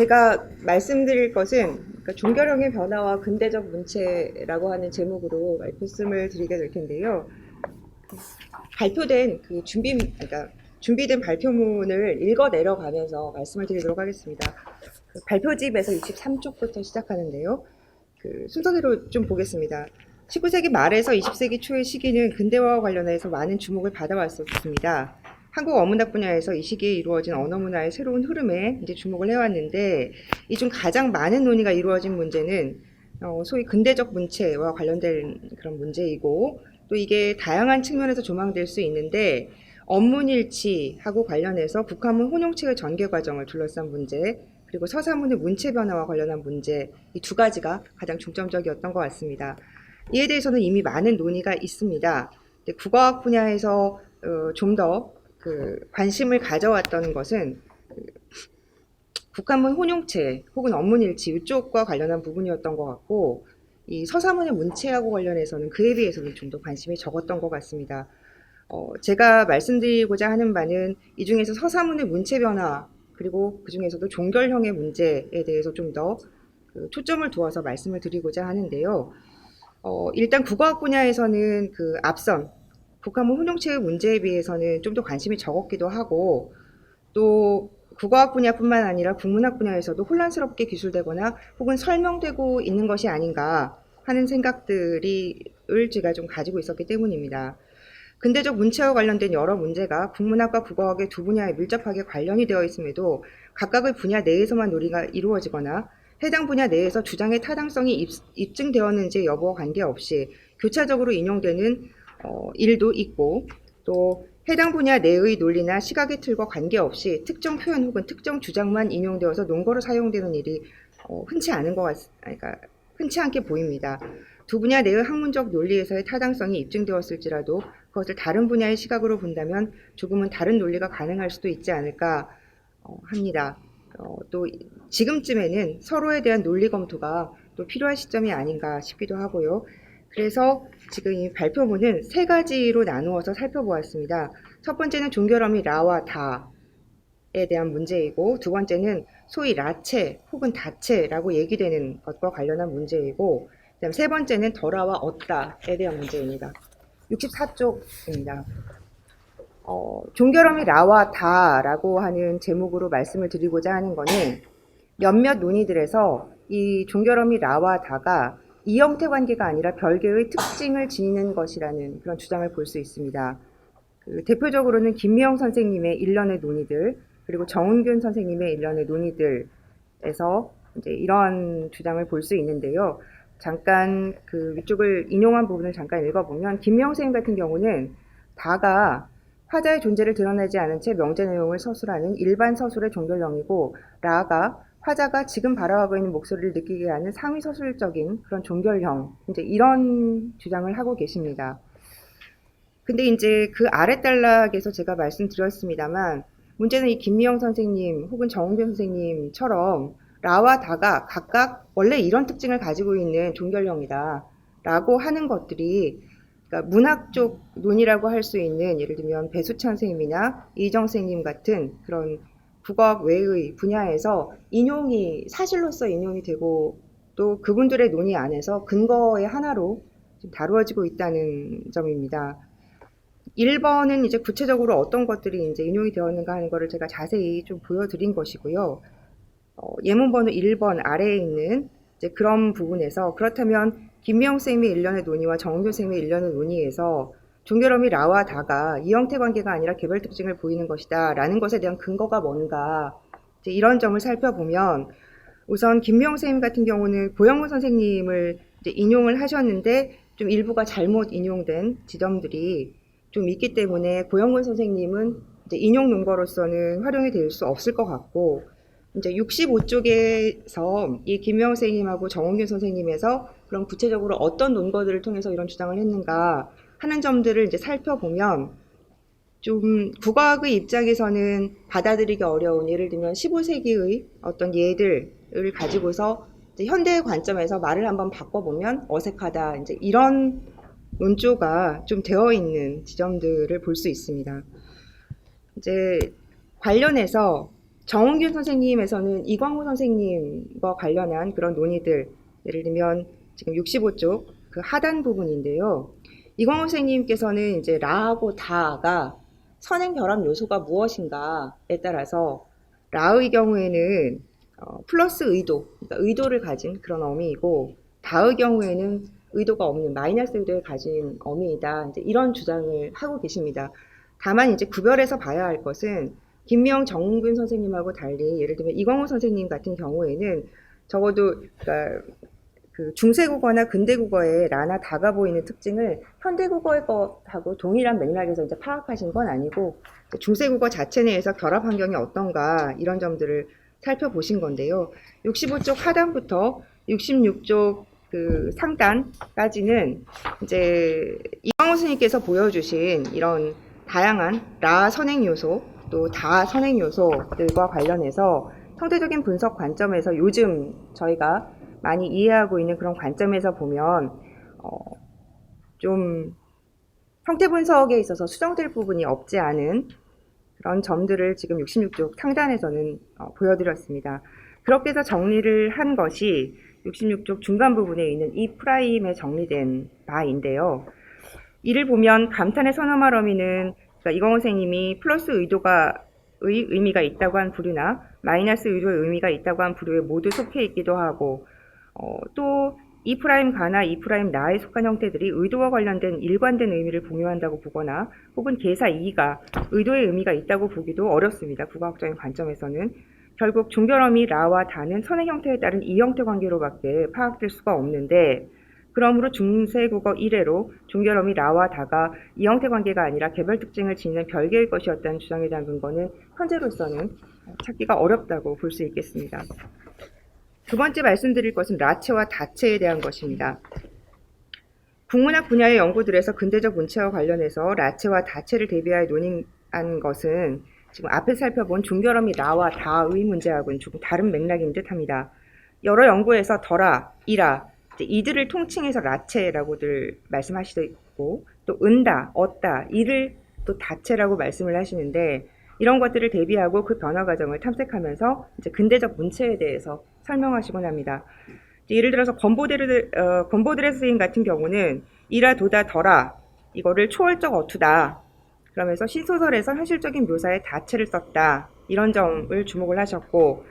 제가 말씀드릴 것은 그러니까 종결형의 변화와 근대적 문체라고 하는 제목으로 말씀을 드리게 될 텐데요. 발표된 그러니까 준비된 발표문을 읽어 내려가면서 말씀을 드리도록 하겠습니다. 그 발표집에서 63쪽부터 시작하는데요. 그 순서대로 좀 보겠습니다. 19세기 말에서 20세기 초의 시기는 근대화와 관련해서 많은 주목을 받아왔었습니다. 한국 어문학 분야에서 이 시기에 이루어진 언어 문화의 새로운 흐름에 이제 주목을 해왔는데, 이 중 가장 많은 논의가 이루어진 문제는 소위 근대적 문체와 관련된 그런 문제이고, 또 이게 다양한 측면에서 조망될 수 있는데, 언문일치하고 관련해서 북한문 혼용체의 전개 과정을 둘러싼 문제, 그리고 서사문의 문체 변화와 관련한 문제, 이 두 가지가 가장 중점적이었던 것 같습니다. 이에 대해서는 이미 많은 논의가 있습니다. 국어학 분야에서 좀 더 관심을 가져왔던 것은 북한문 혼용체 혹은 언문일치 이쪽과 관련한 부분이었던 것 같고, 이 서사문의 문체하고 관련해서는 그에 비해서는 좀 더 관심이 적었던 것 같습니다. 제가 말씀드리고자 하는 바는 이 중에서 서사문의 문체 변화, 그리고 그 중에서도 종결형의 문제에 대해서 좀 더 초점을 두어서 말씀을 드리고자 하는데요. 일단 국어학 분야에서는 앞선 북한문 혼용체의 문제에 비해서는 좀 더 관심이 적었기도 하고, 또 국어학 분야뿐만 아니라 국문학 분야에서도 혼란스럽게 기술되거나 혹은 설명되고 있는 것이 아닌가 하는 생각들을 제가 좀 가지고 있었기 때문입니다. 근대적 문체와 관련된 여러 문제가 국문학과 국어학의 두 분야에 밀접하게 관련이 되어 있음에도 각각의 분야 내에서만 논의가 이루어지거나 해당 분야 내에서 주장의 타당성이 입증되었는지 여부와 관계없이 교차적으로 인용되는 일도 있고, 또 해당 분야 내의 논리나 시각의 틀과 관계없이 특정 표현 혹은 특정 주장만 인용되어서 논거로 사용되는 일이 흔치 않은 그러니까 흔치 않게 보입니다. 두 분야 내의 학문적 논리에서의 타당성이 입증되었을지라도 그것을 다른 분야의 시각으로 본다면 조금은 다른 논리가 가능할 수도 있지 않을까 합니다. 또 지금쯤에는 서로에 대한 논리 검토가 또 필요한 시점이 아닌가 싶기도 하고요. 그래서 지금 이 발표문은 세 가지로 나누어서 살펴보았습니다. 첫 번째는 종결어미 라와 다에 대한 문제이고, 두 번째는 소위 라체 혹은 다체라고 얘기되는 것과 관련한 문제이고, 그다음 세 번째는 더라와 얻다에 대한 문제입니다. 64쪽입니다. 종결어미 라와 다라고 하는 제목으로 말씀을 드리고자 하는 것은 몇몇 논의들에서 이 종결어미 라와 다가 이형태 관계가 아니라 별개의 특징을 지니는 것이라는 그런 주장을 볼 수 있습니다. 대표적으로는 김미영 선생님의 일련의 논의들, 그리고 정은균 선생님의 일련의 논의들에서 이제 이러한 주장을 볼 수 있는데요. 잠깐 위쪽을 인용한 부분을 잠깐 읽어보면, 김미영 선생님 같은 경우는 다가 화자의 존재를 드러내지 않은 채 명제 내용을 서술하는 일반 서술의 종결형이고, 라가 화자가 지금 바라하고 있는 목소리를 느끼게 하는 상위 서술적인 그런 종결형, 이제 이런 주장을 하고 계십니다. 근데 이제 그 아랫단락에서 제가 말씀드렸습니다만, 문제는 이 김미영 선생님 혹은 정은균 선생님처럼 라와 다가 각각 원래 이런 특징을 가지고 있는 종결형이다 라고 하는 것들이, 그러니까 문학 쪽 논의라고 할 수 있는, 예를 들면 배수찬 선생님이나 이정 선생님 같은 그런 국어학 외의 분야에서 사실로서 인용이 되고, 또 그분들의 논의 안에서 근거의 하나로 다루어지고 있다는 점입니다. 1번은 이제 구체적으로 어떤 것들이 이제 인용이 되었는가 하는 것을 제가 자세히 좀 보여드린 것이고요. 예문 번호 1번 아래에 있는 이제 그런 부분에서, 그렇다면 김미영 선생님의 일련의 논의와 정은교 선생님의 일련의 논의에서 종결어미 라와 다가 이형태 관계가 아니라 개별 특징을 보이는 것이다 라는 것에 대한 근거가 뭔가, 이제 이런 점을 살펴보면, 우선 김미영 선생님 같은 경우는 고영문 선생님을 이제 인용을 하셨는데 좀 일부가 잘못 인용된 지점들이 좀 있기 때문에 고영문 선생님은 이제 인용 논거로서는 활용이 될 수 없을 것 같고, 이제 65쪽에서 이 김미영 선생님하고 정은균 선생님에서 그럼 구체적으로 어떤 논거들을 통해서 이런 주장을 했는가 하는 점들을 이제 살펴보면, 좀 국어학의 입장에서는 받아들이기 어려운, 예를 들면 15세기의 어떤 예들을 가지고서 이제 현대의 관점에서 말을 한번 바꿔보면 어색하다, 이제 이런 논조가 좀 되어 있는 지점들을 볼 수 있습니다. 이제 관련해서 정은균 선생님에서는 이광호 선생님과 관련한 그런 논의들, 예를 들면 지금 65쪽 그 하단 부분인데요. 이광호 선생님께서는 이제 라하고 다가 선행 결합 요소가 무엇인가에 따라서 라의 경우에는 플러스 의도, 그러니까 의도를 가진 그런 어미이고, 다의 경우에는 의도가 없는 마이너스 의도를 가진 어미이다. 이제 이런 주장을 하고 계십니다. 다만 이제 구별해서 봐야 할 것은 김미영 정근 선생님하고 달리 예를 들면 이광호 선생님 같은 경우에는 적어도 그러니까 그 중세국어나 근대국어의 라나 다가 보이는 특징을 현대국어의 것하고 동일한 맥락에서 이제 파악하신 건 아니고 중세국어 자체 내에서 결합 환경이 어떤가 이런 점들을 살펴보신 건데요. 65쪽 하단부터 66쪽 그 상단까지는 이제 이광호 선생님께서 보여주신 이런 다양한 라 선행 요소 또 다 선행 요소들과 관련해서 형태적인 분석 관점에서 요즘 저희가 많이 이해하고 있는 그런 관점에서 보면 좀 형태 분석에 있어서 수정될 부분이 없지 않은 그런 점들을 지금 66쪽 상단에서는 보여드렸습니다. 그렇게 해서 정리를 한 것이 66쪽 중간 부분에 있는 이 프라임에 정리된 바인데요. 이를 보면 감탄의 선어말 어미는 그러니까 이광호 선생님이 플러스 의미가 있다고 한 부류나 마이너스 의도의 의미가 있다고 한 부류에 모두 속해 있기도 하고 또 E' 가나 E' 나에 속한 형태들이 의도와 관련된 일관된 의미를 공유한다고 보거나 혹은 개사 2가 의도의 의미가 있다고 보기도 어렵습니다. 국어학적인 관점에서는 결국 종결어미 라와 다는 선행 형태에 따른 이형태 관계로밖에 파악될 수가 없는데 그러므로 중세국어 이래로 종결어미 라와 다가 이형태 관계가 아니라 개별 특징을 지니는 별개의 것이었다는 주장에 대한 근거는 현재로서는 찾기가 어렵다고 볼 수 있겠습니다. 두 번째 말씀드릴 것은 라체와 다체에 대한 것입니다. 국문학 분야의 연구들에서 근대적 문체와 관련해서 라체와 다체를 대비하여 논의한 것은 지금 앞에 살펴본 종결어미 라와 다의 문제하고는 조금 다른 맥락인 듯합니다. 여러 연구에서 더라, 이라, 이들을 통칭해서 라체라고들 말씀하시고 또 은다, 얻다, 이를 또 다체라고 말씀을 하시는데 이런 것들을 대비하고 그 변화 과정을 탐색하면서 이제 근대적 문체에 대해서 설명하시곤 합니다. 예를 들어서 권보드레 스님 같은 경우는 이라, 도다, 더라 이거를 초월적 어투다. 그러면서 신소설에서 현실적인 묘사에 다체를 썼다. 이런 점을 주목을 하셨고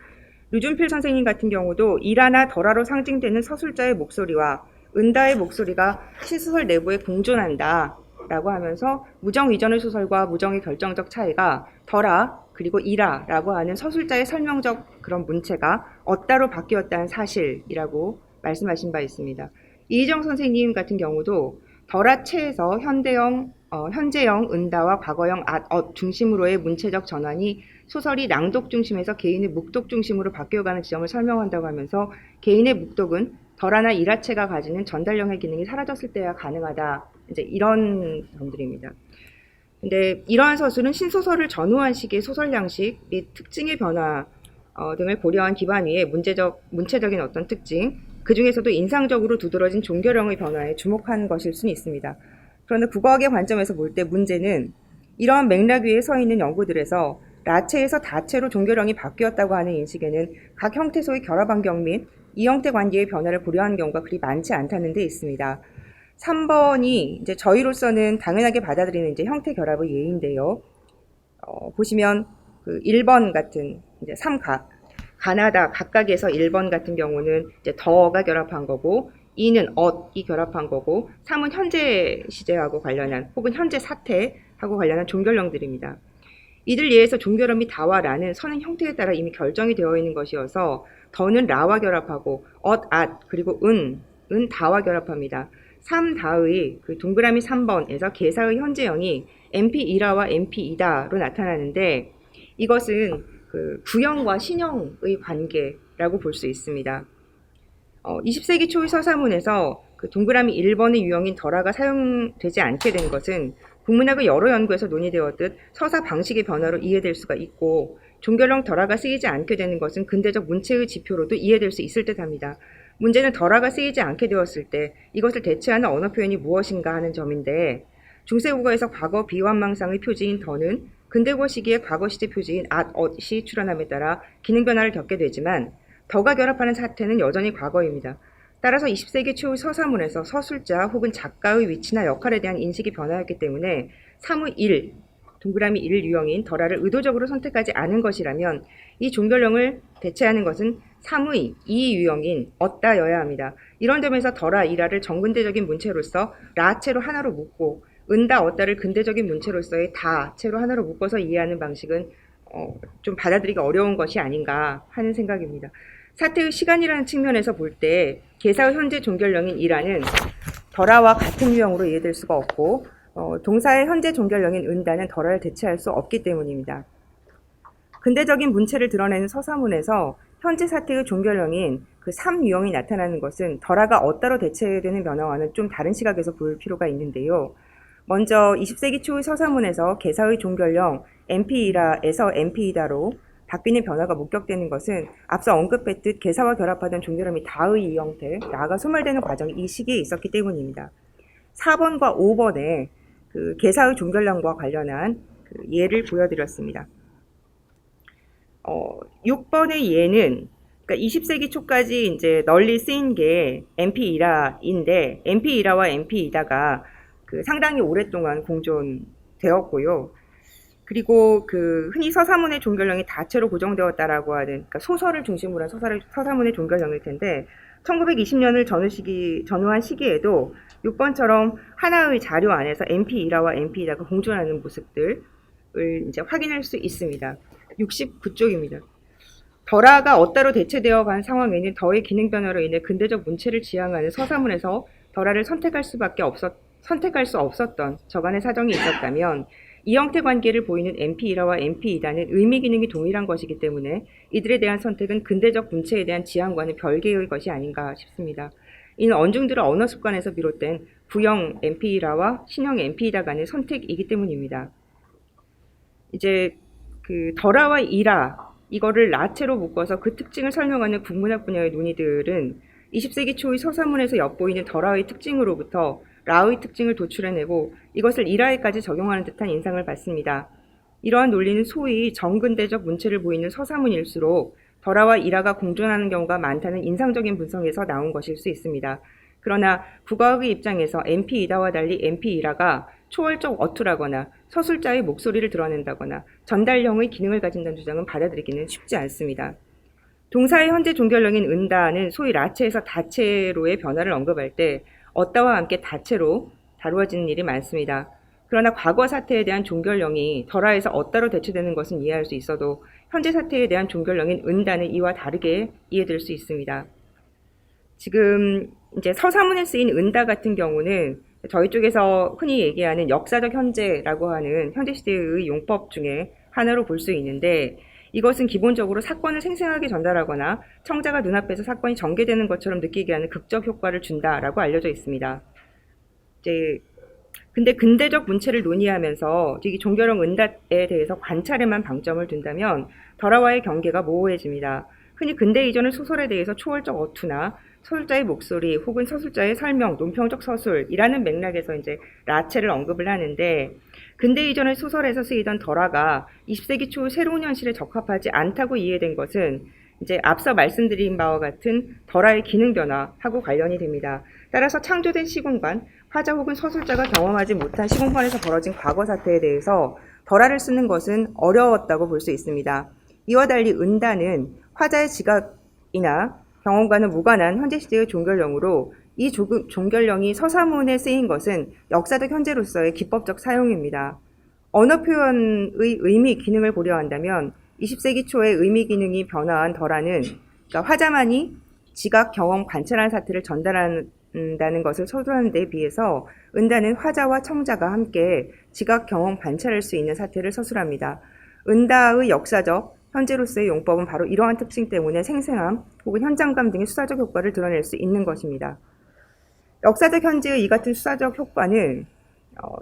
류준필 선생님 같은 경우도 이라나 더라로 상징되는 서술자의 목소리와 은다의 목소리가 신소설 내부에 공존한다 라고 하면서 무정 이전의 소설과 무정의 결정적 차이가 더라 그리고 이라라고 하는 서술자의 설명적 그런 문체가 얻다로 바뀌었다는 사실이라고 말씀하신 바 있습니다. 이희정 선생님 같은 경우도 더라체에서 현재형 은다와 과거형 앗 중심으로의 문체적 전환이 소설이 낭독 중심에서 개인의 묵독 중심으로 바뀌어가는 지점을 설명한다고 하면서 개인의 묵독은 덜하나 일하체가 가지는 전달령의 기능이 사라졌을 때야 가능하다. 이제 이런 점들입니다. 근데 이러한 서술은 신소설을 전후한 시기의 소설 양식 및 특징의 변화 등을 고려한 기반 위에 문체적인 어떤 특징, 그 중에서도 인상적으로 두드러진 종결형의 변화에 주목한 것일 수는 있습니다. 그러나 국어학의 관점에서 볼 때 문제는 이러한 맥락 위에 서 있는 연구들에서 라체에서 다체로 종결형이 바뀌었다고 하는 인식에는 각 형태소의 결합 환경 및 이 형태 관계의 변화를 고려한 경우가 그리 많지 않다는 데 있습니다. 3번이 이제 저희로서는 당연하게 받아들이는 이제 형태 결합의 예인데요. 보시면 그 1번 같은 이제 3각 가나다 각각에서 1번 같은 경우는 이제 더가 결합한 거고 2는 엇이 결합한 거고 3은 현재 시제하고 관련한 혹은 현재 사태하고 관련한 종결형들입니다. 이들 예에서 종결음이 다와 라는 선행 형태에 따라 이미 결정이 되어 있는 것이어서 더는 라와 결합하고 엇, 앗 그리고 은 다와 결합합니다. 3다의 그 동그라미 3번에서 개사의 현재형이 MP2라와 MP2다로 나타나는데 이것은 그 구형과 신형의 관계라고 볼 수 있습니다. 20세기 초의 서사문에서 그 동그라미 1번의 유형인 덜하가 사용되지 않게 된 것은 국문학의 여러 연구에서 논의되었듯 서사 방식의 변화로 이해될 수가 있고 종결형 덜하가 쓰이지 않게 되는 것은 근대적 문체의 지표로도 이해될 수 있을 듯합니다. 문제는 덜하가 쓰이지 않게 되었을 때 이것을 대체하는 언어 표현이 무엇인가 하는 점인데 중세국어에서 과거 비완망상의 표지인 더는 근대고 시기의 과거 시제 표지인 앗엇이 출현함에 따라 기능 변화를 겪게 되지만 더가 결합하는 사태는 여전히 과거입니다. 따라서 20세기 초 서사문에서 서술자 혹은 작가의 위치나 역할에 대한 인식이 변화했기 때문에 사무 1, 동그라미 1 유형인 덜아를 의도적으로 선택하지 않은 것이라면 이 종결형을 대체하는 것은 사무의 2 유형인 얻다여야 합니다. 이런 점에서 덜아, 이라를 정근대적인 문체로서 라체로 하나로 묶고 은다, 얻다를 근대적인 문체로서의 다체로 하나로 묶어서 이해하는 방식은 좀 받아들이기 어려운 것이 아닌가 하는 생각입니다. 사태의 시간이라는 측면에서 볼 때 개사의 현재 종결형인 이라는 덜아와 같은 유형으로 이해될 수가 없고 동사의 현재 종결형인 은다는 덜아를 대체할 수 없기 때문입니다. 근대적인 문체를 드러내는 서사문에서 현재 사태의 종결형인 그 3유형이 나타나는 것은 덜아가 얻다로 대체되는 변화와는 좀 다른 시각에서 볼 필요가 있는데요. 먼저 20세기 초의 서사문에서 개사의 종결형 MP이라에서 MP이다로 바뀌는 변화가 목격되는 것은 앞서 언급했듯 개사와 결합하던 종결형이 다의 이 형태, 나아가 소멸되는 과정이 이 시기에 있었기 때문입니다. 4번과 5번에 그 개사의 종결형과 관련한 그 예를 보여드렸습니다. 6번의 예는 그러니까 20세기 초까지 이제 널리 쓰인 게 MP이라인데 MP이라와 MP이다가 그 상당히 오랫동안 공존되었고요. 그리고 그 흔히 서사문의 종결형이 다체로 고정되었다라고 하는 그러니까 소설을 중심으로 한 서사문의 종결형일 텐데 1920년을 전후한 시기에도 6번처럼 하나의 자료 안에서 MP이라와 MP이다가 공존하는 모습들을 이제 확인할 수 있습니다. 69쪽입니다. 덜아가 얻다로 대체되어 간 상황에는 더의 기능 변화로 인해 근대적 문체를 지향하는 서사문에서 덜아를 선택할 수 없었던 저간의 사정이 있었다면 이 형태 관계를 보이는 MP이라와 MP이다는 의미 기능이 동일한 것이기 때문에 이들에 대한 선택은 근대적 문체에 대한 지향과는 별개의 것이 아닌가 싶습니다. 이는 언중들의 언어 습관에서 비롯된 구형 MP이라와 신형 MP이다 간의 선택이기 때문입니다. 이제 그 덜아와 이라 이거를 라체로 묶어서 그 특징을 설명하는 국문학 분야의 논의들은 20세기 초의 서사문에서 엿보이는 덜아의 특징으로부터 라의 특징을 도출해내고 이것을 이라에까지 적용하는 듯한 인상을 받습니다. 이러한 논리는 소위 정근대적 문체를 보이는 서사문일수록 덜아와 이라가 공존하는 경우가 많다는 인상적인 분석에서 나온 것일 수 있습니다. 그러나 국어학의 입장에서 MP이다와 달리 MP이라가 초월적 어투라거나 서술자의 목소리를 드러낸다거나 전달형의 기능을 가진다는 주장은 받아들이기는 쉽지 않습니다. 동사의 현재 종결형인 은다는 소위 라체에서 다체로의 변화를 언급할 때 얻다와 함께 다체로 다루어지는 일이 많습니다. 그러나 과거 사태에 대한 종결형이 덜아에서 얻다로 대체되는 것은 이해할 수 있어도 현재 사태에 대한 종결형인 은다는 이와 다르게 이해될 수 있습니다. 지금 이제 서사문에 쓰인 은다 같은 경우는 저희 쪽에서 흔히 얘기하는 역사적 현재라고 하는 현대시대의 용법 중에 하나로 볼 수 있는데 이것은 기본적으로 사건을 생생하게 전달하거나 청자가 눈앞에서 사건이 전개되는 것처럼 느끼게 하는 극적 효과를 준다라고 알려져 있습니다. 이제 근데 근대적 문체를 논의하면서 이 종결형 은다에 대해서 관찰에만 방점을 둔다면 덜아와의 경계가 모호해집니다. 흔히 근대 이전의 소설에 대해서 초월적 어투나 서술자의 목소리 혹은 서술자의 설명, 논평적 서술이라는 맥락에서 이제 라체를 언급을 하는데 근대 이전의 소설에서 쓰이던 덜아가 20세기 초 새로운 현실에 적합하지 않다고 이해된 것은 이제 앞서 말씀드린 바와 같은 덜아의 기능 변화하고 관련이 됩니다. 따라서 창조된 시공간, 화자 혹은 서술자가 경험하지 못한 시공간에서 벌어진 과거 사태에 대해서 덜아를 쓰는 것은 어려웠다고 볼 수 있습니다. 이와 달리 은다는 화자의 지각이나 경험과는 무관한 현재시대의 종결형으로 이 종결형이 서사문에 쓰인 것은 역사적 현재로서의 기법적 사용입니다. 언어 표현의 의미 기능을 고려한다면 20세기 초의 의미 기능이 변화한 덜아는 그러니까 화자만이 지각, 경험, 관찰한 사태를 전달한다는 것을 서술하는 데 비해서 은다는 화자와 청자가 함께 지각, 경험, 관찰할 수 있는 사태를 서술합니다. 은다의 역사적 현재로서의 용법은 바로 이러한 특징 때문에 생생함 혹은 현장감 등의 수사적 효과를 드러낼 수 있는 것입니다. 역사적 현재의 이 같은 수사적 효과는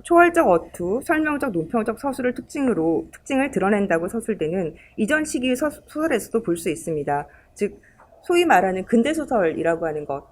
초월적 어투, 설명적, 논평적 서술을 특징을 드러낸다고 서술되는 이전 시기의 소설에서도 볼 수 있습니다. 즉 소위 말하는 근대소설이라고 하는 것,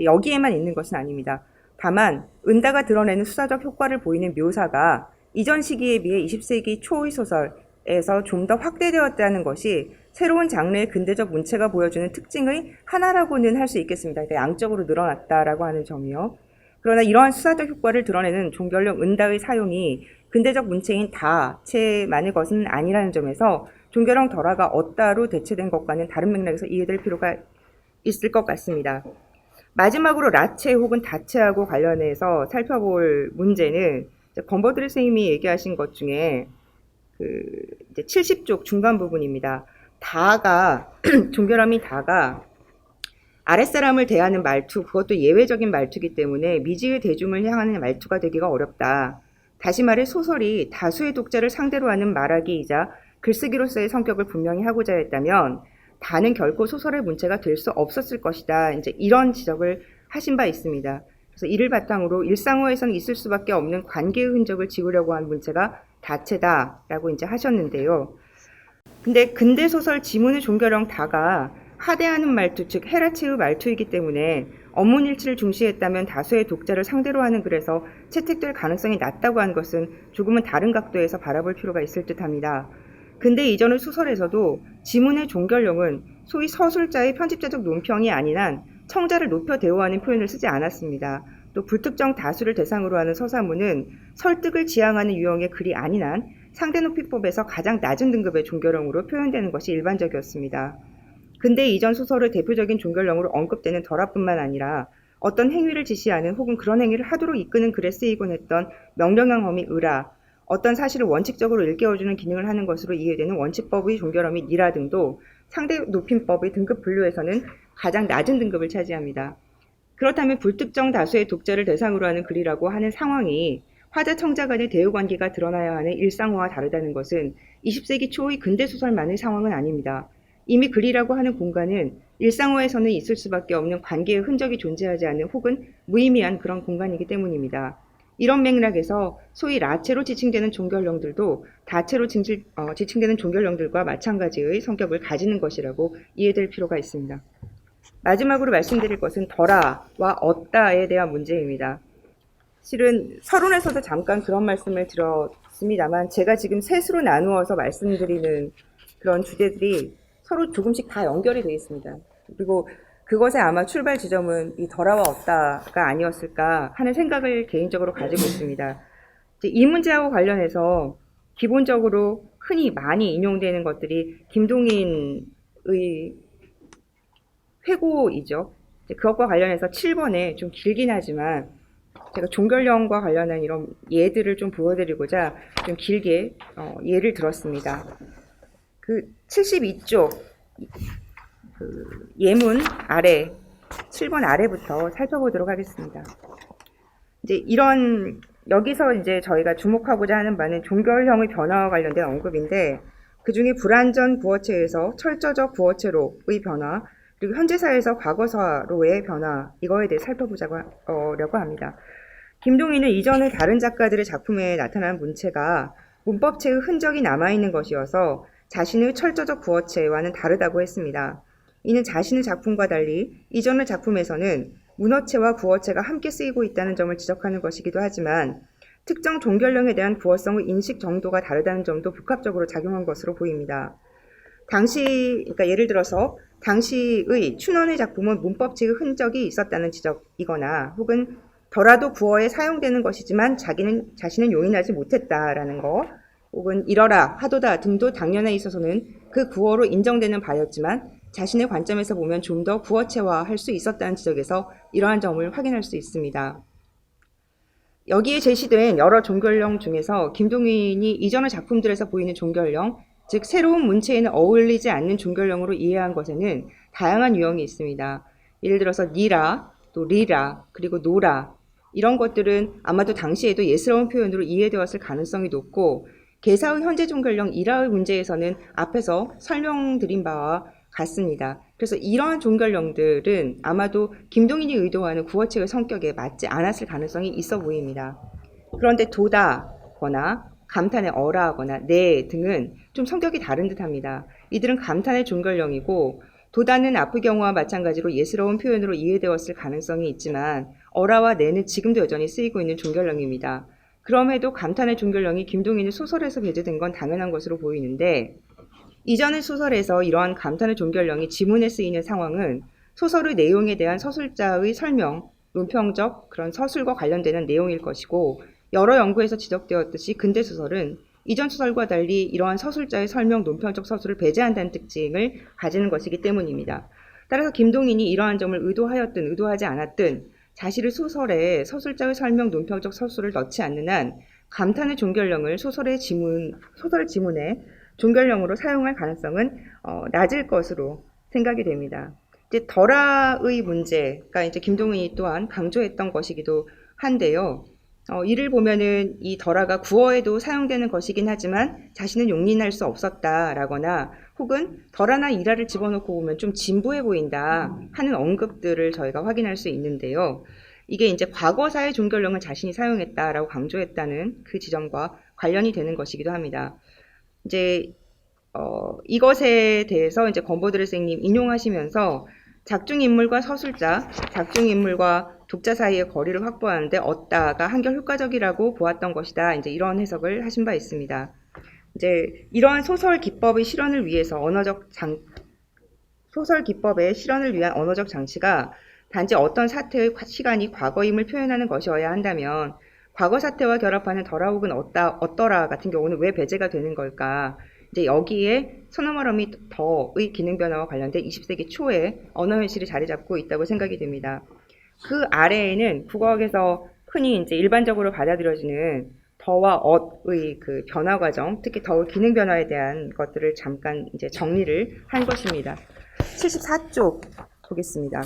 여기에만 있는 것은 아닙니다. 다만 은다가 드러내는 수사적 효과를 보이는 묘사가 이전 시기에 비해 20세기 초의 소설에서 좀 더 확대되었다는 것이 새로운 장르의 근대적 문체가 보여주는 특징의 하나라고는 할 수 있겠습니다. 그러니까 양적으로 늘어났다라고 하는 점이요. 그러나 이러한 수사적 효과를 드러내는 종결령 은다의 사용이 근대적 문체인 다체만의 것은 아니라는 점에서 종결령 덜하가 어따로 대체된 것과는 다른 맥락에서 이해될 필요가 있을 것 같습니다. 마지막으로 라체 혹은 다체하고 관련해서 살펴볼 문제는 건버드리 선생님이 얘기하신 것 중에 이제 70쪽 중간 부분입니다. 다가 종결함이 다가 아랫사람을 대하는 말투, 그것도 예외적인 말투이기 때문에 미지의 대중을 향하는 말투가 되기가 어렵다. 다시 말해 소설이 다수의 독자를 상대로 하는 말하기이자 글쓰기로서의 성격을 분명히 하고자 했다면 다는 결코 소설의 문체가 될 수 없었을 것이다. 이제 이런 지적을 하신 바 있습니다. 그래서 이를 바탕으로 일상어에서는 있을 수밖에 없는 관계의 흔적을 지우려고 한 문체가 다체다라고 이제 하셨는데요. 근데 근대 소설 지문의 종결형 다가 하대하는 말투, 즉 헤라체의 말투이기 때문에 언문일치를 중시했다면 다수의 독자를 상대로 하는 글에서 채택될 가능성이 낮다고 한 것은 조금은 다른 각도에서 바라볼 필요가 있을 듯합니다. 근데 이전의 소설에서도 지문의 종결형은 소위 서술자의 편집자적 논평이 아닌 한 청자를 높여 대우하는 표현을 쓰지 않았습니다. 또 불특정 다수를 대상으로 하는 서사문은 설득을 지향하는 유형의 글이 아닌 한 상대높이법에서 가장 낮은 등급의 종결형으로 표현되는 것이 일반적이었습니다. 근대 이전 소설의 대표적인 종결형으로 언급되는 덜화뿐만 아니라 어떤 행위를 지시하는 혹은 그런 행위를 하도록 이끄는 글에 쓰이곤 했던 명령형 험이 으라, 어떤 사실을 원칙적으로 일깨워주는 기능을 하는 것으로 이해되는 원칙법의 종결형이 니라 등도 상대 높임법의 등급 분류에서는 가장 낮은 등급을 차지합니다. 그렇다면 불특정 다수의 독자를 대상으로 하는 글이라고 하는 상황이 화자 청자 간의 대우 관계가 드러나야 하는 일상어와 다르다는 것은 20세기 초의 근대 소설만의 상황은 아닙니다. 이미 글이라고 하는 공간은 일상어에서는 있을 수밖에 없는 관계의 흔적이 존재하지 않는 혹은 무의미한 그런 공간이기 때문입니다. 이런 맥락에서 소위 라체로 지칭되는 종결형들도 다체로 지칭되는 종결형들과 마찬가지의 성격을 가지는 것이라고 이해될 필요가 있습니다. 마지막으로 말씀드릴 것은 덜하와 얻다에 대한 문제입니다. 실은 서론에서도 잠깐 그런 말씀을 드렸습니다만 제가 지금 셋으로 나누어서 말씀드리는 그런 주제들이 서로 조금씩 다 연결이 되어 있습니다. 그리고 그것의 아마 출발 지점은 이 덜하와 얻다가 아니었을까 하는 생각을 개인적으로 가지고 있습니다. 이 문제하고 관련해서 기본적으로 흔히 많이 인용되는 것들이 김동인의 회고이죠. 그것과 관련해서 7번에 좀 길긴 하지만 제가 종결령과 관련한 이런 예들을 좀 보여드리고자 좀 길게 예를 들었습니다. 그 72쪽 예문 아래 7번 아래부터 살펴보도록 하겠습니다. 이제 여기서 이제 저희가 주목하고자 하는 바는 종결형의 변화와 관련된 언급인데 그 중에 불완전 구어체에서 철저적 구어체로의 변화 그리고 현재사에서 과거사로의 변화 이거에 대해 살펴보자고 합니다. 김동인은 이전의 다른 작가들의 작품에 나타난 문체가 문법체의 흔적이 남아있는 것이어서 자신의 철저적 구어체와는 다르다고 했습니다. 이는 자신의 작품과 달리 이전의 작품에서는 문어체와 구어체가 함께 쓰이고 있다는 점을 지적하는 것이기도 하지만 특정 종결령에 대한 구어성의 인식 정도가 다르다는 점도 복합적으로 작용한 것으로 보입니다. 그러니까 예를 들어서 당시의 춘원의 작품은 문법체의 흔적이 있었다는 지적이거나 혹은 더라도 구어에 사용되는 것이지만 자신은 용인하지 못했다라는 거 혹은 이러라 하도다 등도 당년에 있어서는 그 구어로 인정되는 바였지만 자신의 관점에서 보면 좀 더 구어체화할 수 있었다는 지적에서 이러한 점을 확인할 수 있습니다. 여기에 제시된 여러 종결령 중에서 김동인이 이전의 작품들에서 보이는 종결령, 즉 새로운 문체에는 어울리지 않는 종결령으로 이해한 것에는 다양한 유형이 있습니다. 예를 들어서 니라, 또 리라, 그리고 노라 이런 것들은 아마도 당시에도 예스러운 표현으로 이해되었을 가능성이 높고 개사의 현재 종결령 이라의 문제에서는 앞에서 설명드린 바와 같습니다. 그래서 이러한 종결령들은 아마도 김동인이 의도하는 구어체의 성격에 맞지 않았을 가능성이 있어 보입니다. 그런데 도다거나 감탄의 어라거나 네 등은 좀 성격이 다른 듯합니다. 이들은 감탄의 종결령이고 도다는 앞의 경우와 마찬가지로 예스러운 표현으로 이해되었을 가능성이 있지만 어라와 네는 지금도 여전히 쓰이고 있는 종결령입니다. 그럼에도 감탄의 종결령이 김동인의 소설에서 배제된 건 당연한 것으로 보이는데 이전의 소설에서 이러한 감탄의 종결령이 지문에 쓰이는 상황은 소설의 내용에 대한 서술자의 설명, 논평적 그런 서술과 관련되는 내용일 것이고 여러 연구에서 지적되었듯이 근대 소설은 이전 소설과 달리 이러한 서술자의 설명, 논평적 서술을 배제한다는 특징을 가지는 것이기 때문입니다. 따라서 김동인이 이러한 점을 의도하였든 의도하지 않았든 자신의 소설에 서술자의 설명, 논평적 서술을 넣지 않는 한 감탄의 종결령을 소설의 지문에 종결령으로 사용할 가능성은 낮을 것으로 생각이 됩니다. 이제 덜아의 문제가 이제 김동인이 또한 강조했던 것이기도 한데요. 이를 보면은 이 덜아가 구어에도 사용되는 것이긴 하지만 자신은 용인할 수 없었다라거나 혹은 덜아나 이라를 집어넣고 보면 좀 진부해 보인다 하는 언급들을 저희가 확인할 수 있는데요. 이게 이제 과거사의 종결령을 자신이 사용했다라고 강조했다는 그 지점과 관련이 되는 것이기도 합니다. 이제 이것에 대해서 이제 권보드레 선생님 인용하시면서 작중인물과 서술자, 작중인물과 독자 사이의 거리를 확보하는데 얻다가 한결 효과적이라고 보았던 것이다. 이제 이런 해석을 하신 바 있습니다. 이제 이러한 소설 기법의 실현을 위해서 소설 기법의 실현을 위한 언어적 장치가 단지 어떤 사태의 시간이 과거임을 표현하는 것이어야 한다면 과거 사태와 결합하는 덜아 혹은 어떠라 같은 경우는 왜 배제가 되는 걸까? 이제 여기에 소노마러 및 더의 기능 변화와 관련된 20세기 초에 언어 현실이 자리 잡고 있다고 생각이 됩니다. 그 아래에는 국어학에서 흔히 이제 일반적으로 받아들여지는 더와 엇의 그 변화 과정, 특히 더의 기능 변화에 대한 것들을 잠깐 이제 정리를 한 것입니다. 74쪽 보겠습니다.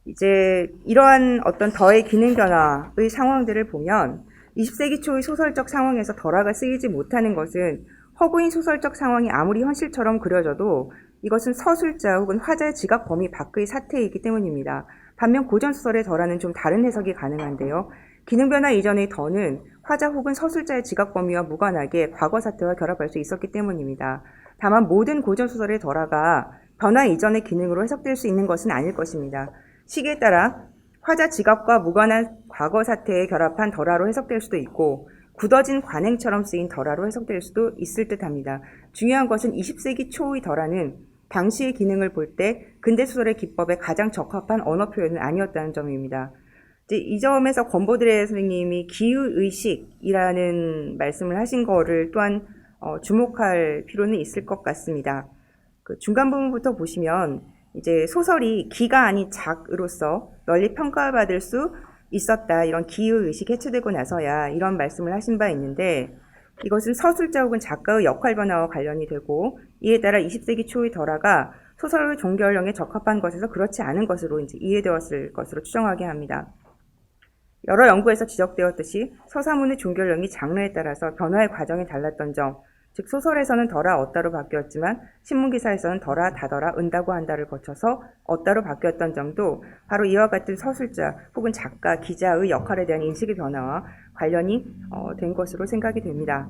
이제 이러한 어떤 더의 기능 변화의 상황들을 보면 20세기 초의 소설적 상황에서 덜아가 쓰이지 못하는 것은 허구인 소설적 상황이 아무리 현실처럼 그려져도 이것은 서술자 혹은 화자의 지각 범위 밖의 사태이기 때문입니다. 반면 고전소설의 덜아는 좀 다른 해석이 가능한데요. 기능변화 이전의 더는 화자 혹은 서술자의 지각 범위와 무관하게 과거 사태와 결합할 수 있었기 때문입니다. 다만 모든 고전소설의 덜아가 변화 이전의 기능으로 해석될 수 있는 것은 아닐 것입니다. 시기에 따라 화자 지각과 무관한 과거 사태에 결합한 덜아로 해석될 수도 있고 굳어진 관행처럼 쓰인 덜아로 해석될 수도 있을 듯합니다. 중요한 것은 20세기 초의 덜아는 당시의 기능을 볼 때 근대소설의 기법에 가장 적합한 언어 표현은 아니었다는 점입니다. 이제 이 점에서 권보드레 선생님이 기의의식이라는 말씀을 하신 거를 또한 주목할 필요는 있을 것 같습니다. 그 중간 부분부터 보시면 이제 소설이 기가 아닌 작으로서 널리 평가받을 수 있었다. 이런 기의의식이 해체되고 나서야 이런 말씀을 하신 바 있는데 이것은 서술자 혹은 작가의 역할 변화와 관련이 되고 이에 따라 20세기 초의 덜아가 소설의 종결령에 적합한 것에서 그렇지 않은 것으로 이제 이해되었을 것으로 추정하게 합니다. 여러 연구에서 지적되었듯이 서사문의 종결령이 장르에 따라서 변화의 과정이 달랐던 점, 즉 소설에서는 덜아 얻다로 바뀌었지만 신문기사에서는 덜아 다더라 은다고 한다를 거쳐서 얻다로 바뀌었던 점도 바로 이와 같은 서술자 혹은 작가, 기자의 역할에 대한 인식의 변화와 관련이 된 것으로 생각이 됩니다.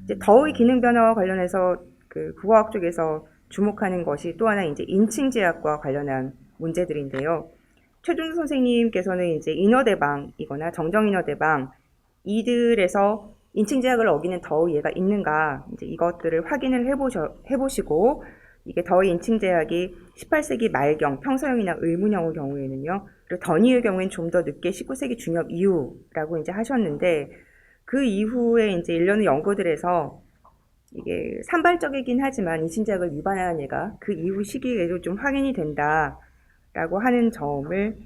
이제 더의 기능 변화와 관련해서 그 국어학 쪽에서 주목하는 것이 또 하나 이제 인칭 제약과 관련한 문제들인데요. 최준수 선생님께서는 이제 인어대방이거나 정정인어대방 이들에서 인칭 제약을 어기는 더의 예가 있는가 이제 이것들을 확인을 해보시고 이게 더의 인칭 제약이 18세기 말경 평서형이나 의문형의 경우에는요, 그리고 던이의 경우에는 좀 더 늦게 19세기 중엽 이후라고 이제 하셨는데 그 이후에 이제 일련의 연구들에서 이게 산발적이긴 하지만 인칭 제약을 위반하는 예가 그 이후 시기에도 좀 확인이 된다라고 하는 점을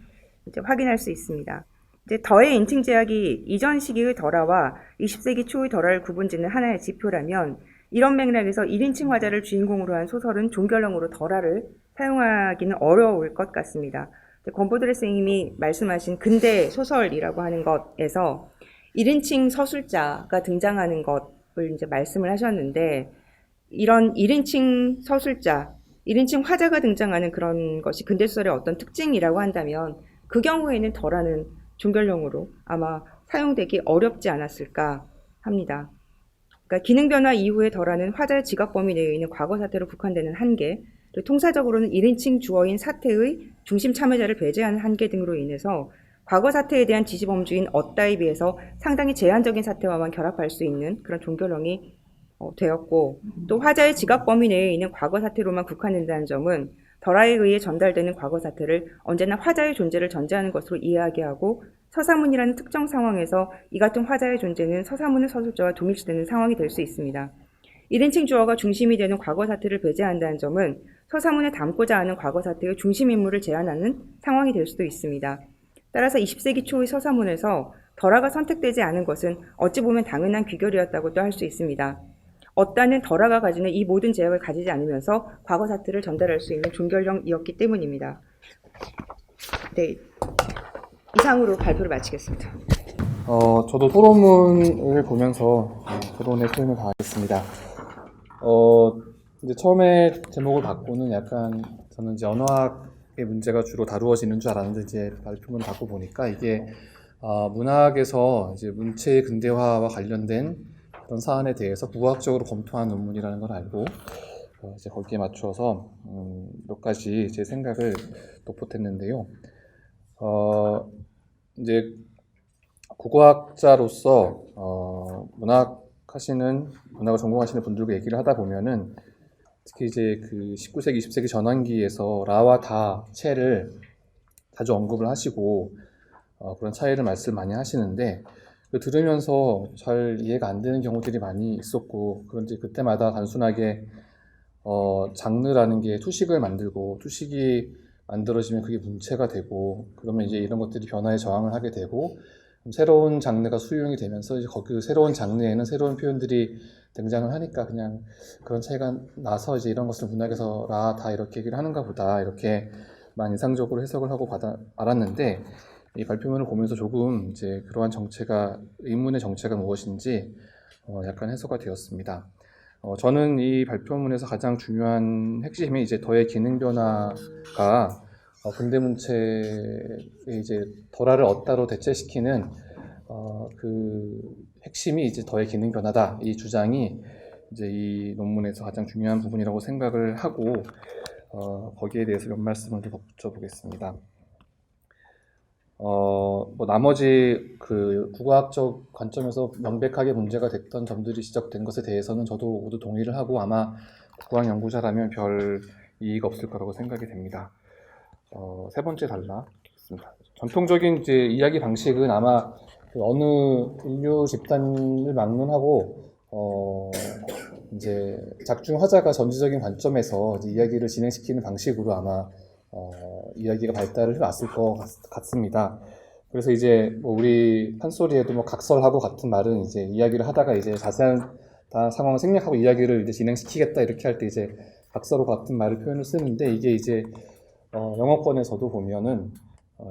이제 확인할 수 있습니다. 이제 더의 인칭 제약이 이전 시기의 덜아와 20세기 초의 덜아를 구분짓는 하나의 지표라면 이런 맥락에서 1인칭 화자를 주인공으로 한 소설은 종결령으로 덜아를 사용하기는 어려울 것 같습니다. 권보드레 선생님이 말씀하신 근대 소설이라고 하는 것에서 1인칭 서술자가 등장하는 것을 이제 말씀을 하셨는데 이런 1인칭 서술자, 1인칭 화자가 등장하는 그런 것이 근대 소설의 어떤 특징이라고 한다면 그 경우에는 덜아는 종결령으로 아마 사용되기 어렵지 않았을까 합니다. 그러니까 기능 변화 이후에 덜아는 화자의 지각 범위 내에 있는 과거 사태로 국한되는 한계, 통사적으로는 1인칭 주어인 사태의 중심 참여자를 배제하는 한계 등으로 인해서 과거 사태에 대한 지지범주인 어따에 비해서 상당히 제한적인 사태와만 결합할 수 있는 그런 종결형이 되었고, 또 화자의 지각 범위 내에 있는 과거 사태로만 국한된다는 점은 덜하에 의해 전달되는 과거 사태를 언제나 화자의 존재를 전제하는 것으로 이해하게 하고, 서사문이라는 특정 상황에서 이 같은 화자의 존재는 서사문의 서술자와 동일시되는 상황이 될 수 있습니다. 1인칭 주어가 중심이 되는 과거 사태를 배제한다는 점은 서사문에 담고자 하는 과거 사태의 중심 인물을 제한하는 상황이 될 수도 있습니다. 따라서 20세기 초의 서사문에서 덜하가 선택되지 않은 것은 어찌 보면 당연한 귀결이었다고도 할 수 있습니다. 어따는 덜하가 가지는 이 모든 제약을 가지지 않으면서 과거 사태를 전달할 수 있는 종결형이었기 때문입니다. 네, 이상으로 발표를 마치겠습니다. 저도 토론문을 보면서 토론의 표현을 다하겠습니다. 이제 처음에 제목을 받고는 약간 저는 이제 언어학의 문제가 주로 다루어지는 줄 알았는데 이제 발표문 받고 보니까 이게 문학에서 이제 문체의 근대화와 관련된 그런 사안에 대해서 부학적으로 검토한 논문이라는 걸 알고 이제 거기에 맞춰서 몇 가지 제 생각을 덧붙였는데요. 이제 국어학자로서 문학을 전공하시는 분들과 얘기를 하다 보면은 특히 이제 그 19세기, 20세기 전환기에서 라와 다 체를 자주 언급을 하시고 그런 차이를 말씀 많이 하시는데 들으면서 잘 이해가 안 되는 경우들이 많이 있었고, 그런지 그때마다 단순하게 장르라는 게 투식을 만들고 투식이 만들어지면 그게 문체가 되고, 그러면 이제 이런 것들이 변화에 저항을 하게 되고 새로운 장르가 수용이 되면서 이제 그 새로운 장르에는 새로운 표현들이 등장을 하니까 그냥 그런 차이가 나서 이제 이런 것을 문학에서 라 다 이렇게 얘기를 하는가 보다 이렇게 많이 이상적으로 해석을 하고 알았는데, 이 발표문을 보면서 조금 이제 그러한 정체가, 의문의 정체가 무엇인지 약간 해소가 되었습니다. 저는 이 발표문에서 가장 중요한 핵심이 이제 더의 기능 변화가 근대 문체의 이제 덜하를 어따로 대체시키는 그 핵심이 이제 더의 기능 변화다. 이 주장이 이제 이 논문에서 가장 중요한 부분이라고 생각을 하고 거기에 대해서 몇 말씀을 더 덧붙여보겠습니다. 뭐 나머지 그 국어학적 관점에서 명백하게 문제가 됐던 점들이 지적된 것에 대해서는 저도 모두 동의를 하고 아마 국어학 연구자라면 별 이의가 없을 거라고 생각이 됩니다. 세 번째 달라겠습니다. 전통적인 이제 이야기 방식은 아마 그 어느 인류 집단을 막론하고 이제 작중 화자가 전지적인 관점에서 이제 이야기를 진행시키는 방식으로 아마 이야기가 발달을 해왔을 것 같습니다. 그래서 이제 뭐 우리 판소리에도 뭐 각설하고 같은 말은 이제 이야기를 하다가 이제 자세한 상황을 생략하고 이야기를 이제 진행시키겠다 이렇게 할 때 이제 각설하고 같은 말을 표현을 쓰는데, 이게 이제 영어권에서도 보면은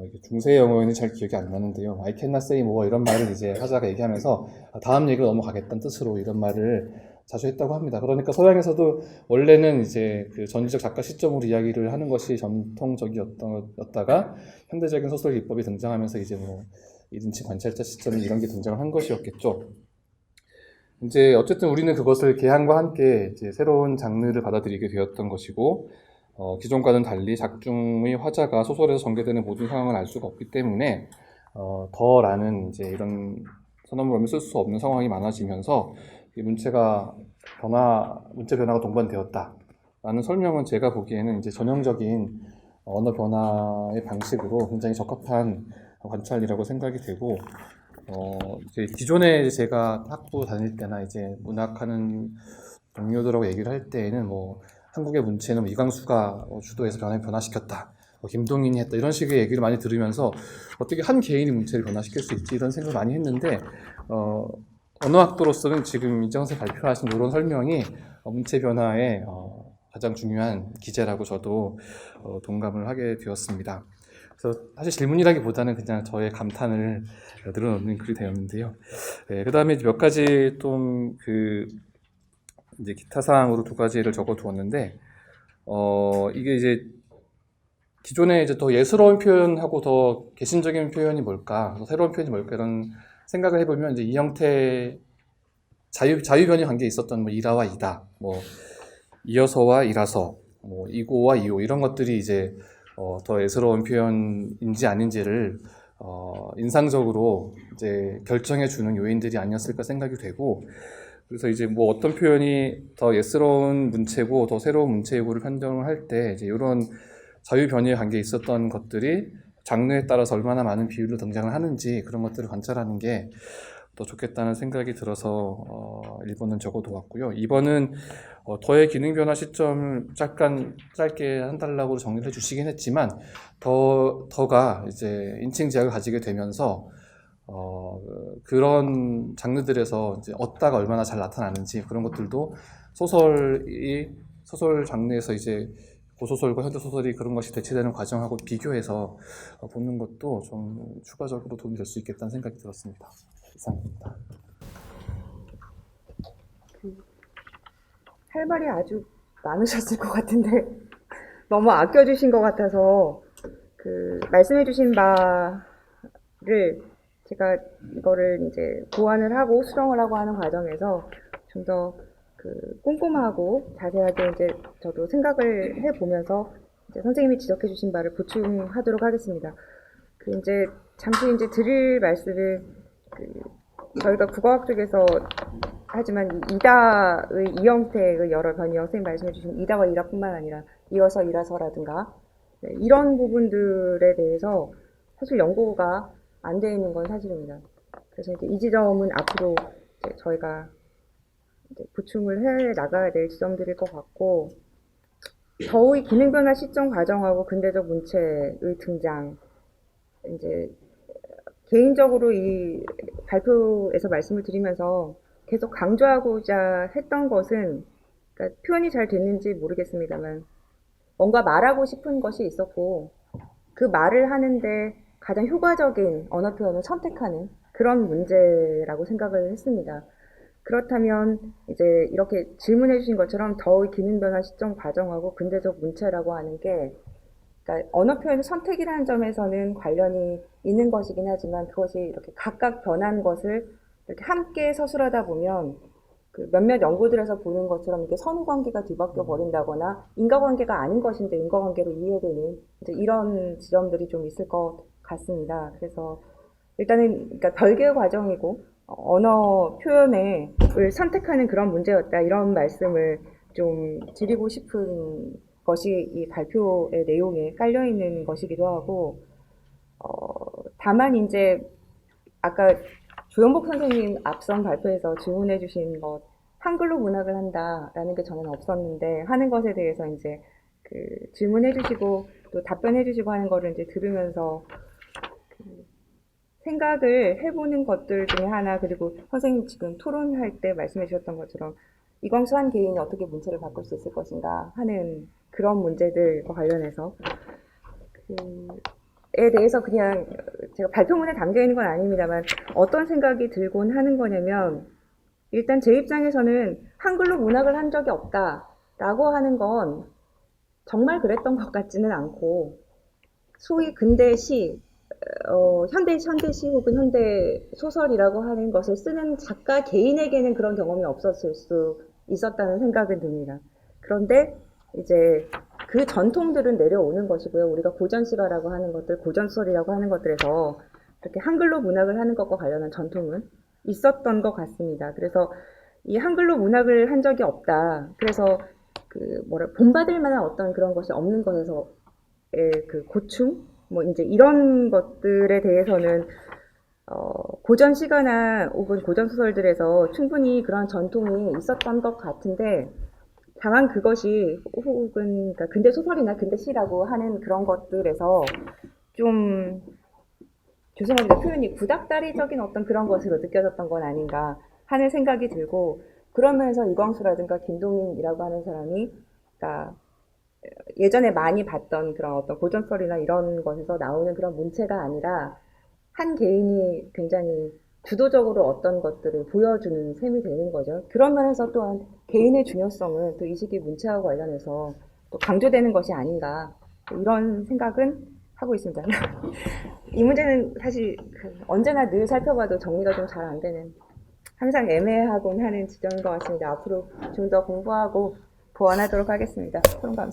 이게 중세 영어에는 잘 기억이 안 나는데요. I cannot say more 이런 말을 이제 화자가 얘기하면서 다음 얘기로 넘어가겠다는 뜻으로 이런 말을 자주 했다고 합니다. 그러니까 서양에서도 원래는 이제 그 전지적 작가 시점으로 이야기를 하는 것이 전통적이었다가 현대적인 소설 기법이 등장하면서 이제 뭐 1인칭 관찰자 시점 이런 게 등장을 한 것이었겠죠. 이제 어쨌든 우리는 그것을 개항과 함께 이제 새로운 장르를 받아들이게 되었던 것이고, 기존과는 달리 작중의 화자가 소설에서 전개되는 모든 상황을 알 수가 없기 때문에 더라는 이제 이런 선언문을 쓸 수 없는 상황이 많아지면서 이 문체 변화가 동반되었다라는 설명은 제가 보기에는 이제 전형적인 언어 변화의 방식으로 굉장히 적합한 관찰이라고 생각이 되고, 이제 기존에 제가 학부 다닐 때나 이제 문학하는 동료들하고 얘기를 할 때에는 뭐 한국의 문체는 뭐 이광수가 주도해서 변화시켰다, 김동인이 했다 이런 식의 얘기를 많이 들으면서 어떻게 한 개인이 문체를 변화시킬 수 있지 이런 생각을 많이 했는데, 언어학도로서는 지금 이정세 발표하신 이런 설명이 문체 변화의 가장 중요한 기제라고 저도 동감을 하게 되었습니다. 그래서 사실 질문이라기보다는 그냥 저의 감탄을 늘어놓는 글이 되었는데요. 네, 그 다음에 몇 가지 좀 이제 기타 사항으로 두 가지를 적어두었는데, 이게 이제 기존에 이제 더 예스러운 표현하고 더 개신적인 표현이 뭘까, 더 새로운 표현이 뭘까 이런 생각을 해보면 이제 이 형태 자유변이 관계에 있었던 뭐 이라와 이다, 뭐 이어서와 이라서, 뭐 이고와 이오 이런 것들이 이제 더 예스러운 표현인지 아닌지를 인상적으로 이제 결정해 주는 요인들이 아니었을까 생각이 되고, 그래서 이제 뭐 어떤 표현이 더 예스러운 문체고 더 새로운 문체이고를 판정을 할 때 이제 이런 자유 변이에 관계에 있었던 것들이 장르에 따라서 얼마나 많은 비율로 등장을 하는지 그런 것들을 관찰하는 게 더 좋겠다는 생각이 들어서 1번은 적어두었고요. 2번은 더의 기능 변화 시점을 짧게 한 달락으로 정리를 해주시긴 했지만 더가 이제 인칭 제약을 가지게 되면서 그런 장르들에서 이제 얻다가 얼마나 잘 나타나는지 그런 것들도 소설 장르에서 이제 고소설과 현대소설이 그런 것이 대체되는 과정하고 비교해서 보는 것도 좀 추가적으로 도움이 될 수 있겠다는 생각이 들었습니다. 이상입니다. 할 말이 아주 많으셨을 것 같은데 너무 아껴주신 것 같아서 말씀해주신 바를 제가 이거를 이제 보완을 하고 수정을 하고 하는 과정에서 좀 더 꼼꼼하고 자세하게 이제 저도 생각을 해보면서 이제 선생님이 지적해주신 바를 보충하도록 하겠습니다. 이제 잠시 이제 드릴 말씀을 저희가 국어학 쪽에서 하지만 이다의 이형태의 여러 변형 선생님 말씀해주신 이다와 이라뿐만 아니라 이어서 이라서라든가 이런 부분들에 대해서 사실 연구가 안 되어 있는 건 사실입니다. 그래서 이제 이 지점은 앞으로 이제 저희가 이제 보충을 해 나가야 될 지점들일 것 같고, 더의 기능 변화 시점 과정하고 근대적 문체의 등장, 이제 개인적으로 이 발표에서 말씀을 드리면서 계속 강조하고자 했던 것은, 그러니까 표현이 잘 됐는지 모르겠습니다만 뭔가 말하고 싶은 것이 있었고 그 말을 하는데 가장 효과적인 언어 표현을 선택하는 그런 문제라고 생각을 했습니다. 그렇다면 이제 이렇게 질문해 주신 것처럼 더의 기능 변화 시점 과정하고 근대적 문체라고 하는 게, 그러니까 언어 표현의 선택이라는 점에서는 관련이 있는 것이긴 하지만 그것이 이렇게 각각 변한 것을 이렇게 함께 서술하다 보면 몇몇 연구들에서 보는 것처럼 이렇게 선후 관계가 뒤바뀌어 버린다거나 인과관계가 아닌 것인데 인과관계로 이해되는 이제 이런 지점들이 좀 있을 것 같습니다. 그래서 일단은 그러니까 별개의 과정이고 언어 표현을 선택하는 그런 문제였다, 이런 말씀을 좀 드리고 싶은 것이 이 발표의 내용에 깔려 있는 것이기도 하고, 다만 이제 아까 조영복 선생님 앞선 발표에서 질문해 주신 것, 한글로 문학을 한다라는 게 저는 없었는데 하는 것에 대해서 이제 질문해 주시고 또 답변해 주시고 하는 거를 이제 들으면서 생각을 해보는 것들 중에 하나, 그리고 선생님 지금 토론할 때 말씀해 주셨던 것처럼 이광수 한 개인이 어떻게 문체를 바꿀 수 있을 것인가 하는 그런 문제들과 관련해서 에 대해서 그냥 제가 발표문에 담겨 있는 건 아닙니다만 어떤 생각이 들곤 하는 거냐면, 일단 제 입장에서는 한글로 문학을 한 적이 없다라고 하는 건 정말 그랬던 것 같지는 않고, 소위 근대시, 현대시 혹은 현대 소설이라고 하는 것을 쓰는 작가 개인에게는 그런 경험이 없었을 수 있었다는 생각은 듭니다. 그런데 이제 그 전통들은 내려오는 것이고요. 우리가 고전시가라고 하는 것들, 고전소설이라고 하는 것들에서 이렇게 한글로 문학을 하는 것과 관련한 전통은 있었던 것 같습니다. 그래서 이 한글로 문학을 한 적이 없다, 그래서 본받을 만한 어떤 그런 것이 없는 것에서의 고충, 뭐 이제 이런 것들에 대해서는 고전 시가나 혹은 고전 소설들에서 충분히 그런 전통이 있었던 것 같은데, 다만 그것이 혹은 그러니까 근대 소설이나 근대 시라고 하는 그런 것들에서 좀 죄송합니다, 표현이 구닥다리적인 어떤 그런 것으로 느껴졌던 건 아닌가 하는 생각이 들고, 그러면서 이광수라든가 김동인이라고 하는 사람이 그러니까 예전에 많이 봤던 그런 어떤 고전설이나 이런 것에서 나오는 그런 문체가 아니라 한 개인이 굉장히 주도적으로 어떤 것들을 보여주는 셈이 되는 거죠. 그런 면에서 또한 개인의 중요성은 또 이 시기 문체와 관련해서 또 강조되는 것이 아닌가, 이런 생각은 하고 있습니다. 이 문제는 사실 언제나 늘 살펴봐도 정리가 좀 잘 안 되는, 항상 애매하곤 하는 지점인 것 같습니다. 앞으로 좀 더 공부하고 보완하도록 하겠습니다. 토론 감사합니다.